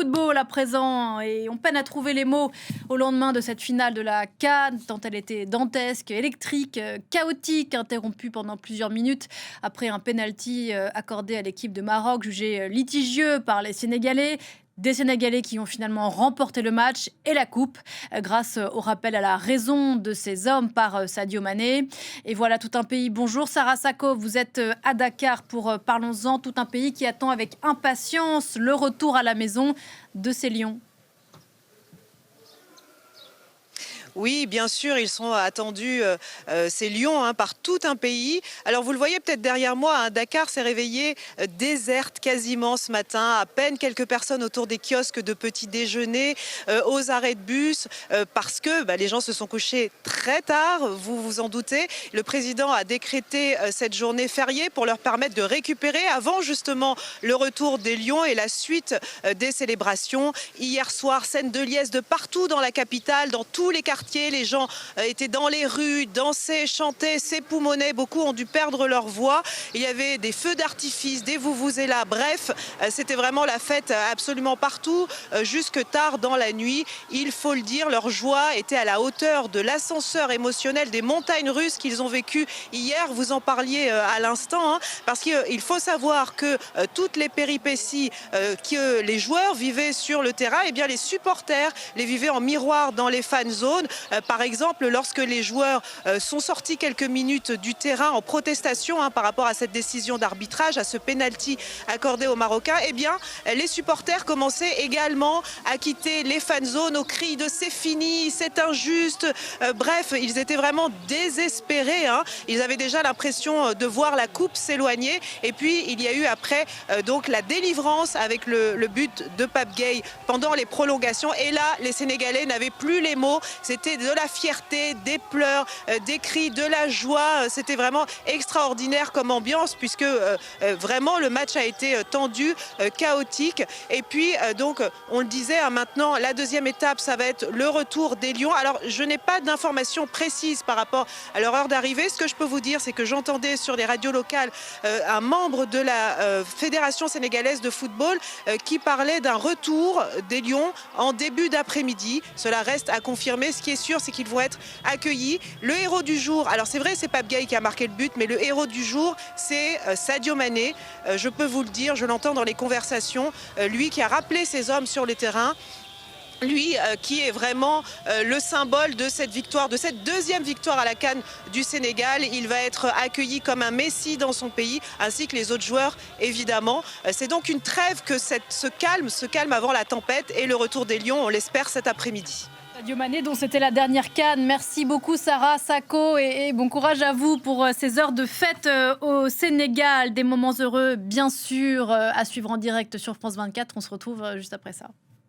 football à présent et on peine à trouver les mots au lendemain de cette finale de la CAN, tant elle était dantesque, électrique, chaotique, interrompue pendant plusieurs minutes après un penalty accordé à l'équipe de Maroc, jugé litigieux par les Sénégalais. Des Sénégalais qui ont finalement remporté le match et la coupe grâce au rappel à la raison de ces hommes par Sadio Mané. Et voilà tout un pays. Bonjour Sarah Sako, vous êtes à Dakar pour Parlons-en. Tout un pays qui attend avec impatience le retour à la maison de ces lions. Oui, bien sûr, ils sont attendus, ces lions, par tout un pays. Alors, vous le voyez peut-être derrière moi, Dakar s'est réveillé déserte quasiment ce matin. À peine quelques personnes autour des kiosques de petit déjeuner, aux arrêts de bus, parce que les gens se sont couchés très tard, vous vous en doutez. Le président a décrété cette journée fériée pour leur permettre de récupérer avant justement le retour des lions et la suite des célébrations. Hier soir, scène de liesse de partout dans la capitale, dans tous les quartiers. Les gens étaient dans les rues, dansaient, chantaient, s'époumonaient. Beaucoup ont dû perdre leur voix. Il y avait des feux d'artifice, des vuvuzelas. Bref, c'était vraiment la fête absolument partout, jusque tard dans la nuit. Il faut le dire, leur joie était à la hauteur de l'ascenseur émotionnel des montagnes russes qu'ils ont vécu hier. Vous en parliez à l'instant, parce qu'il faut savoir que toutes les péripéties que les joueurs vivaient sur le terrain, eh bien les supporters les vivaient en miroir dans les fan zones. Par exemple, lorsque les joueurs sont sortis quelques minutes du terrain en protestation par rapport à cette décision d'arbitrage, à ce penalty accordé aux Marocains, eh bien, les supporters commençaient également à quitter les fan zones au cri de c'est fini, c'est injuste. Bref, ils étaient vraiment désespérés. Ils avaient déjà l'impression de voir la coupe s'éloigner. Et puis, il y a eu après donc la délivrance avec le but de Pape Gueye pendant les prolongations. Et là, les Sénégalais n'avaient plus les mots. C'était de la fierté, des pleurs, des cris, de la joie. C'était vraiment extraordinaire comme ambiance puisque vraiment le match a été tendu, chaotique. Et puis donc on le disait, maintenant la deuxième étape, ça va être le retour des lions. Alors je n'ai pas d'informations précises par rapport à leur heure d'arrivée. Ce que je peux vous dire, c'est que j'entendais sur les radios locales un membre de la Fédération sénégalaise de football qui parlait d'un retour des lions en début d'après-midi. Cela reste à confirmer. Ce qui est sûr, c'est qu'ils vont être accueillis. Le héros du jour, alors c'est vrai, c'est Pape Gueye qui a marqué le but, mais le héros du jour, c'est Sadio Mané. Je peux vous le dire, je l'entends dans les conversations. Lui qui a rappelé ses hommes sur les terrains. Lui qui est vraiment le symbole de cette victoire, de cette deuxième victoire à la CAN du Sénégal. Il va être accueilli comme un messie dans son pays, ainsi que les autres joueurs, évidemment. C'est donc une trêve que se calme avant la tempête et le retour des Lions, on l'espère, cet après-midi. Sadio Mané, dont c'était la dernière CAN. Merci beaucoup Sarah Sako et bon courage à vous pour ces heures de fête au Sénégal. Des moments heureux, bien sûr, à suivre en direct sur France 24. On se retrouve juste après ça.